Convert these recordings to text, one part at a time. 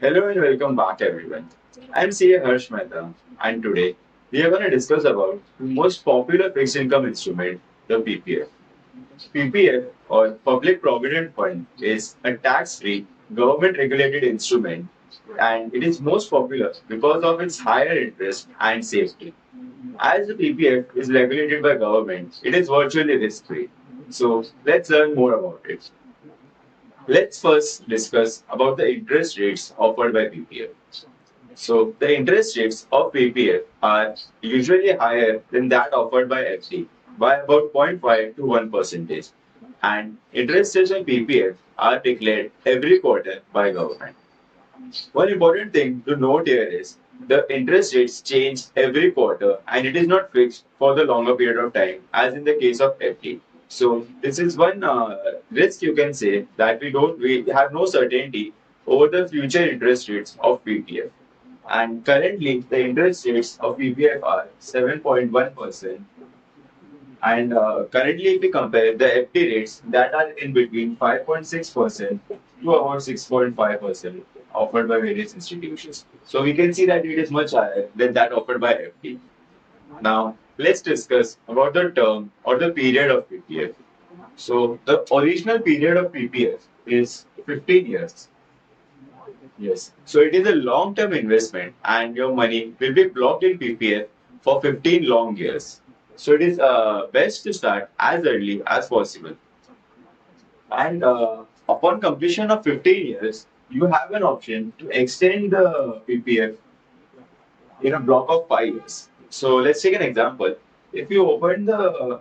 Hello and welcome back everyone. I'm CA Harsh Mehta and today we are going to discuss about the most popular fixed income instrument, the PPF. PPF or Public Provident Fund is a tax-free government regulated instrument and it is most popular because of its higher interest and safety. As the PPF is regulated by government, it is virtually risk-free. So let's learn more about it. Let's first discuss about the interest rates offered by PPF. So the interest rates of PPF are usually higher than that offered by FD by about zero point 0.5 to 1 percentage. And interest rates on PPF are declared every quarter by government. One important thing to note here is the interest rates change every quarter and it is not fixed for the longer period of time as in the case of FD. So this is one risk you can say that we have no certainty over the future interest rates of PPF. And currently the interest rates of PPF are 7.1%. And currently, if we compare the FD rates that are in between 5.6% to about 6.5% offered by various institutions. So we can see that it is much higher than that offered by FD. Now, let's discuss about the term or the period of PPF. So the original period of PPF is 15 years. Yes. So it is a long-term investment and your money will be blocked in PPF for 15 long years. So it is best to start as early as possible. And upon completion of 15 years, you have an option to extend the PPF in a block of 5 years. So let's take an example. If you open the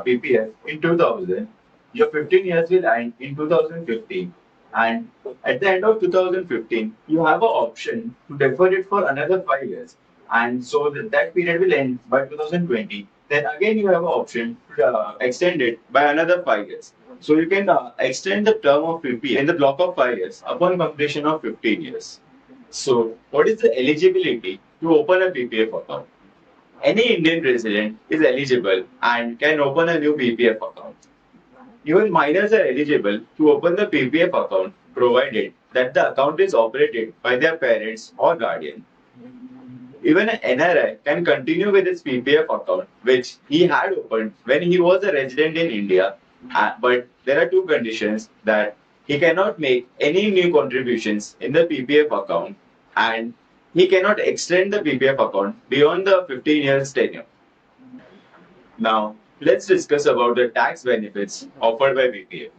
PPF in 2000, your 15 years will end in 2015. And at the end of 2015, you have an option to defer it for another 5 years. And so that period will end by 2020. Then again, you have an option to extend it by another 5 years. So you can extend the term of PPF in the block of 5 years upon completion of 15 years. So, what is the eligibility to open a PPF account? Any Indian resident is eligible and can open a new PPF account. Even minors are eligible to open the PPF account provided that the account is operated by their parents or guardian. Even an NRI can continue with his PPF account, which he had opened when he was a resident in India. But there are two conditions that he cannot make any new contributions in the PPF account and he cannot extend the PPF account beyond the 15 years tenure. Now, let's discuss about the tax benefits offered by PPF.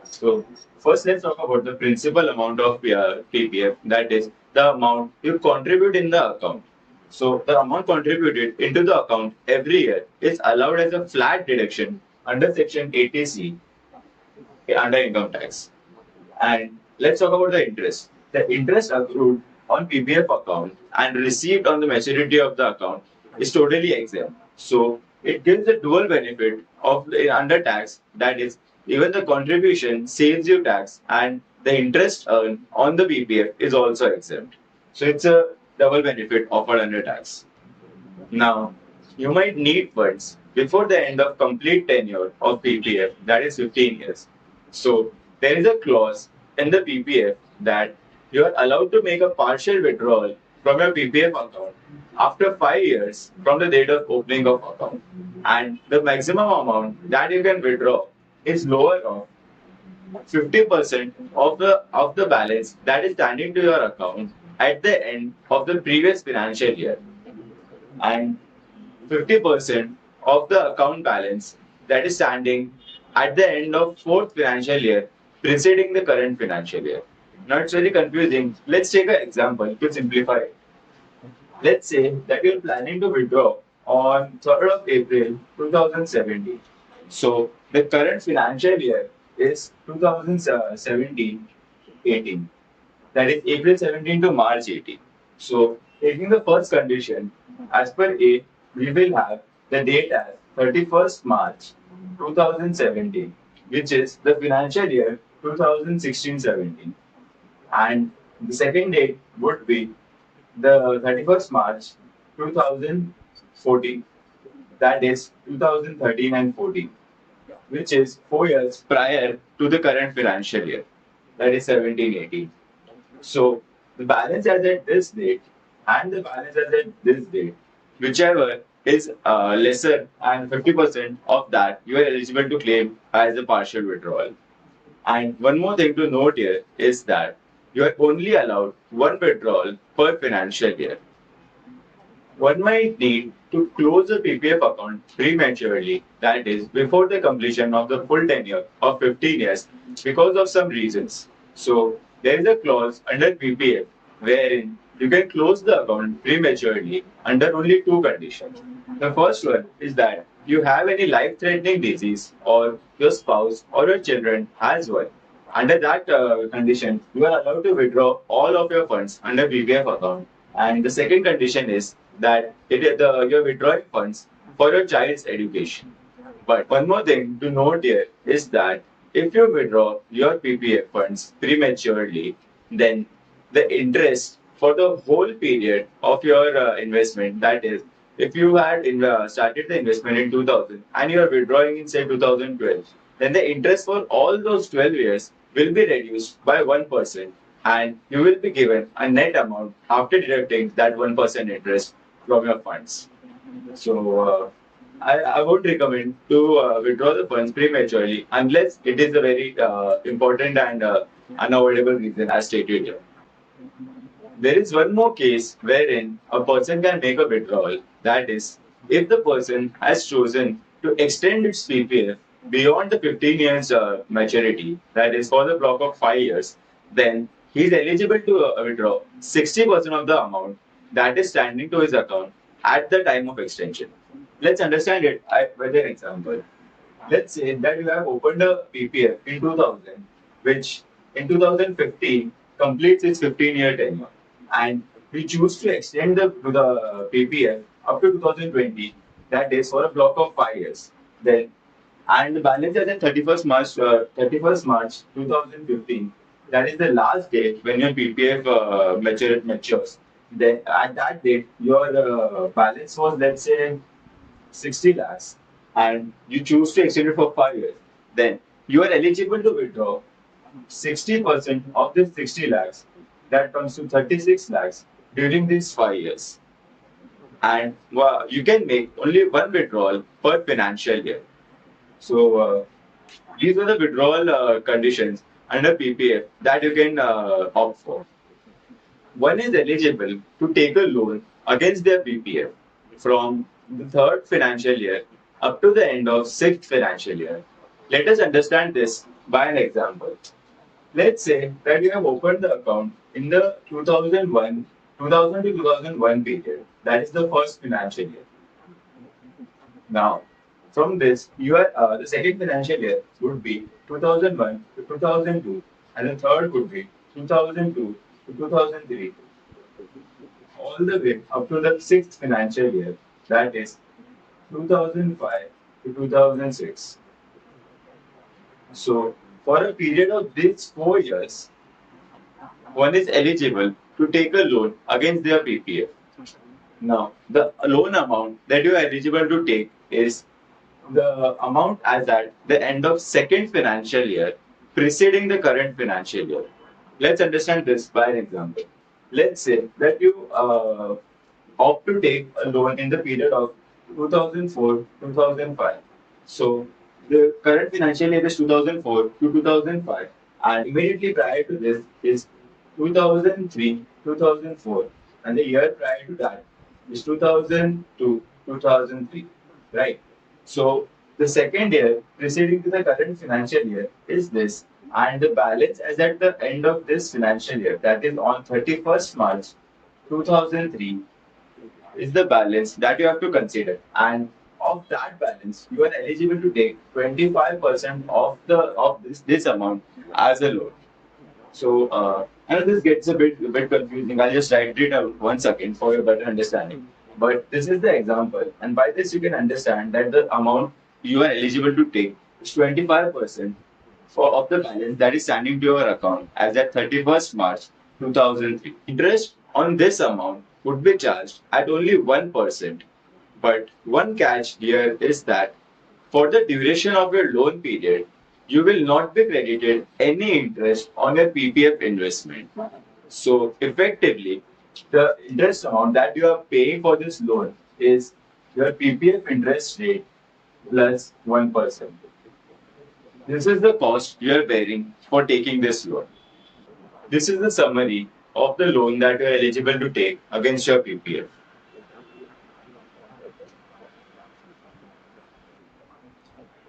So, first let's talk about the principal amount of PPF, that is the amount you contribute in the account. So, the amount contributed into the account every year is allowed as a flat deduction under Section 80C under income tax. And let's talk about the interest. The interest accrued on PPF account and received on the maturity of the account is totally exempt. So it gives a dual benefit of under tax, that is, even the contribution saves you tax and the interest earned on the PPF is also exempt. So it's a double benefit offered under tax. Now, you might need funds before the end of complete tenure of PPF, that is 15 years. So, there is a clause in the PPF that you are allowed to make a partial withdrawal from your PPF account after 5 years from the date of opening of account. And the maximum amount that you can withdraw is lower of 50% of the balance that is standing to your account at the end of the previous financial year and 50% of the account balance that is standing at the end of fourth financial year preceding the current financial year. Now it's very confusing. Let's take an example to simplify it. Let's say that you're planning to withdraw on 3rd of April 2017. So the current financial year is 2017-18. That is April 17 to March 18. So taking the first condition, as per A, we will have the date as 31st March 2017, which is the financial year 2016-17. And the second date would be the 31st March 2014, that is 2013 and 14, which is 4 years prior to the current financial year, that is 17-18. So the balance as at this date and the balance as at this date, whichever is lesser and 50% of that, you are eligible to claim as a partial withdrawal. And one more thing to note here is that you are only allowed one withdrawal per financial year. One might need to close a PPF account prematurely, that is, before the completion of the full tenure of 15 years, because of some reasons. So, there is a clause under PPF wherein you can close the account prematurely under only two conditions. The first one is that you have any life threatening disease, or your spouse or your children has one. Under that condition, you are allowed to withdraw all of your funds under PPF account. And the second condition is that you're withdrawing funds for your child's education. But one more thing to note here is that if you withdraw your PPF funds prematurely, then the interest for the whole period of your investment, that is, if you had started the investment in 2000 and you are withdrawing in say 2012, then the interest for all those 12 years will be reduced by 1%, and you will be given a net amount after deducting that 1% interest from your funds. So, I would recommend to withdraw the funds prematurely unless it is a very important and unavoidable reason as stated here. There is one more case wherein a person can make a withdrawal. That is, if the person has chosen to extend its PPF beyond the 15 years maturity, that is for the block of 5 years, then he is eligible to withdraw 60% of the amount that is standing to his account at the time of extension. Let's understand it with an example. Let's say that you have opened a PPF in 2000, which in 2015 completes its 15-year tenure, and we choose to extend the PPF up to 2020, that is for a block of 5 years. Then, and the balance is at 31st March 2015. That is the last date when your PPF matures. Then at that date, your balance was, let's say, 60 lakhs, and you choose to extend it for 5 years, then you are eligible to withdraw 60% of this 60 lakhs, that comes to 36 lakhs during these 5 years. And you can make only one withdrawal per financial year. So, these are the withdrawal conditions under PPF that you can opt for. One is eligible to take a loan against their PPF from the third financial year up to the end of sixth financial year. Let us understand this by an example. Let's say that you have opened the account in the 2000 to 2001 period. That is the first financial year. Now, from this, the second financial year would be 2001 to 2002, and the third would be 2002 to 2003, all the way up to the sixth financial year, that is 2005 to 2006. So, for a period of these 4 years, one is eligible to take a loan against their PPF. Now, the loan amount that you are eligible to take is the amount as at the end of second financial year preceding the current financial year. Let's understand this by an example. Let's say that you opt to take a loan in the period of 2004-2005. So the current financial year is 2004 to 2005, and immediately prior to this is 2003-2004, and the year prior to that is 2002-2003, right? So the second year preceding to the current financial year is this, and the balance as at the end of this financial year, that is on 31st March 2003, is the balance that you have to consider. And of that balance, you are eligible to take 25% of this amount as a loan. So, I know this gets a bit confusing. I'll just write it out once again for your better understanding. But this is the example, and by this you can understand that the amount you are eligible to take is 25% of the balance that is standing to your account as at 31st March 2003. Interest on this amount would be charged at only 1%. But one catch here is that for the duration of your loan period, you will not be credited any interest on your PPF investment. So effectively, the interest amount that you are paying for this loan is your PPF interest rate plus 1%. This is the cost you are bearing for taking this loan. This is the summary of the loan that you are eligible to take against your PPF.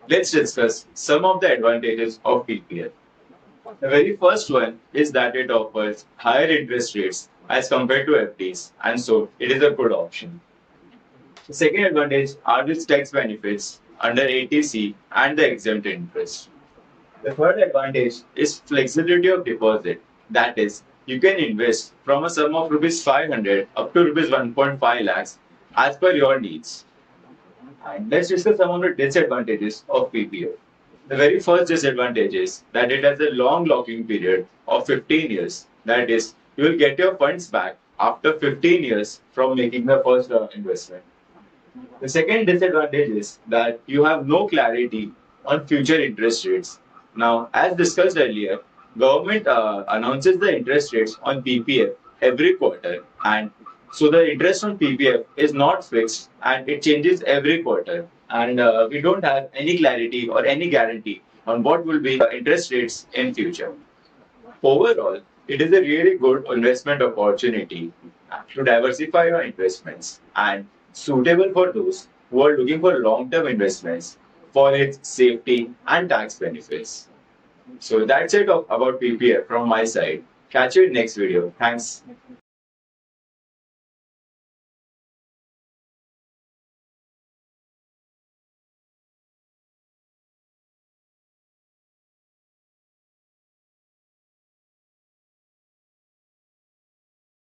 Let's discuss some of the advantages of PPF. The very first one is that it offers higher interest rates as compared to FDs, and so it is a good option. The second advantage are its tax benefits under ATC and the exempt interest. The third advantage is flexibility of deposit. That is, you can invest from a sum of rupees 500 up to rupees 1.5 lakhs as per your needs. And let's discuss some of the disadvantages of PPF. The very first disadvantage is that it has a long locking period of 15 years. That is, you will get your funds back after 15 years from making the first investment. The second disadvantage is that you have no clarity on future interest rates. Now, as discussed earlier, government announces the interest rates on PPF every quarter, and so the interest on PPF is not fixed and it changes every quarter. And we don't have any clarity or any guarantee on what will be the interest rates in future. Overall, it is a really good investment opportunity to diversify your investments and suitable for those who are looking for long-term investments for its safety and tax benefits. So that's it about PPF from my side. Catch you in next video. Thanks.